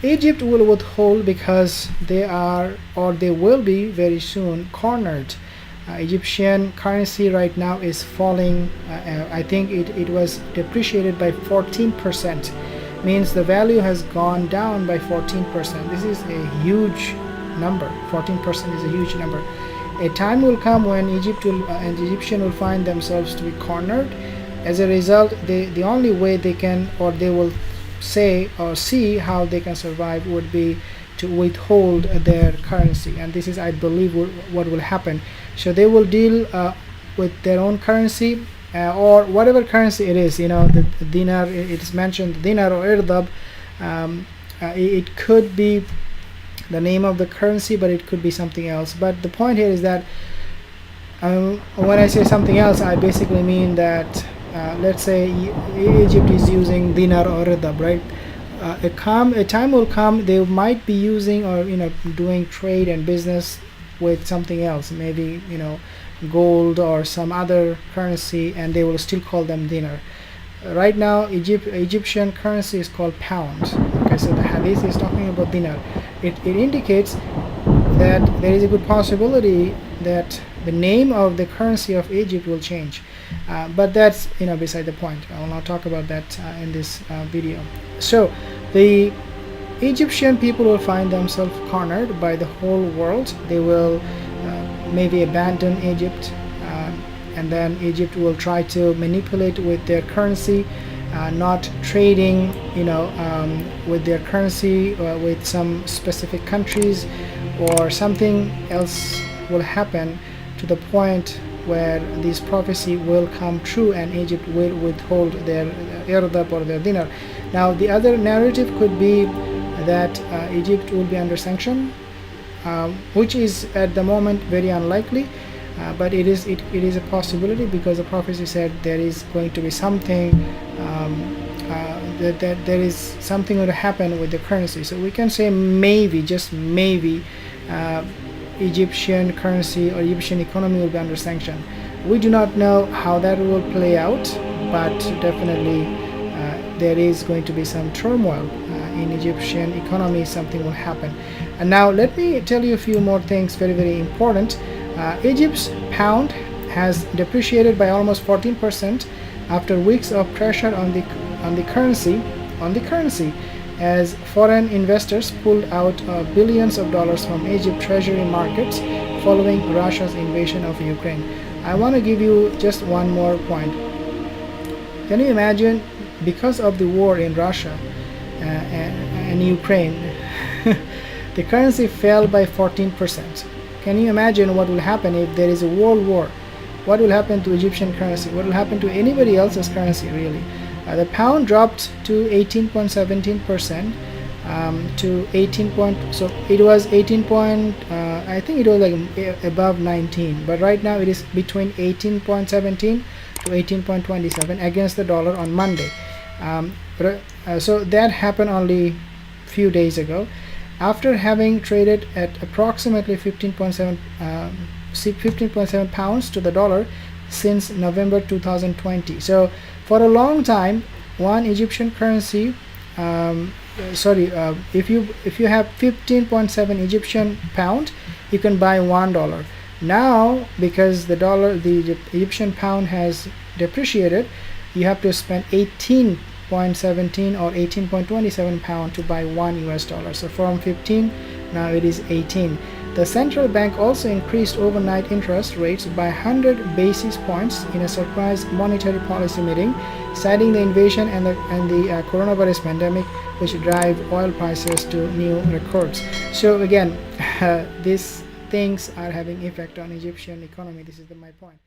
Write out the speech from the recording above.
Egypt will withhold because they are, or they will be very soon, cornered. Egyptian currency right now is falling. I think it was depreciated by 14%. Means the value has gone down by 14%. This is a huge number. 14% is a huge number. A time will come when Egypt will and the Egyptian will find themselves to be cornered. As a result, the only way they can, or they will say or see how they can survive, would be to withhold their currency, and this is, I believe, what will happen. So they will deal with their own currency, or whatever currency it is. The dinar, it is mentioned dinar or irdab. It could be the name of the currency, but it could be something else. But the point here is that when I say something else, I basically mean that let's say Egypt is using dinar or irdab, right? A time will come they might be using, or doing trade and business with something else, maybe gold or some other currency, and they will still call them dinar. Right now Egyptian currency is called pounds. Okay, so the hadith is talking about dinar. It indicates that there is a good possibility that the name of the currency of Egypt will change, but that's beside the point. I will not talk about that in this video. So the Egyptian people will find themselves cornered by the whole world. They will maybe abandon Egypt, and then Egypt will try to manipulate with their currency, not trading with their currency with some specific countries, or something else will happen to the point where this prophecy will come true and Egypt will withhold their irdab or their dinar. Now the other narrative could be that Egypt will be under sanction, which is at the moment very unlikely, but it is a possibility, because the prophecy said there is going to be something, that there is something going to happen with the currency. So we can say maybe, just maybe, Egyptian currency or Egyptian economy will be under sanction. We do not know how that will play out, but definitely there is going to be some turmoil in Egyptian economy. Something will happen. And now let me tell you a few more things, very, very important. Egypt's pound has depreciated by almost 14% after weeks of pressure on the currency, as foreign investors pulled out billions of dollars from Egypt treasury markets following Russia's invasion of Ukraine. I want to give you just one more point. Can you imagine, because of the war in Russia and Ukraine, the currency fell by 14%. Can you imagine what will happen if there is a world war? What will happen to Egyptian currency? What will happen to anybody else's currency, really? The pound dropped to 18.17%, to 18 so it was 18 I think it was like above 19, but right now it is between 18.17 to 18.27 against the dollar on Monday. So that happened only few days ago, after having traded at approximately 15.7 pounds to the dollar since November 2020. So for a long time, one Egyptian currency, if you have 15.7 Egyptian pound, you can buy $1. Now, because the Egyptian pound has depreciated, you have to spend 18.17 or 18.27 pound to buy $1. So from 15, now it is 18. The central bank also increased overnight interest rates by 100 basis points in a surprise monetary policy meeting, citing the invasion and the coronavirus pandemic, which drive oil prices to new records. So again, these things are having effect on Egyptian economy. This is my point.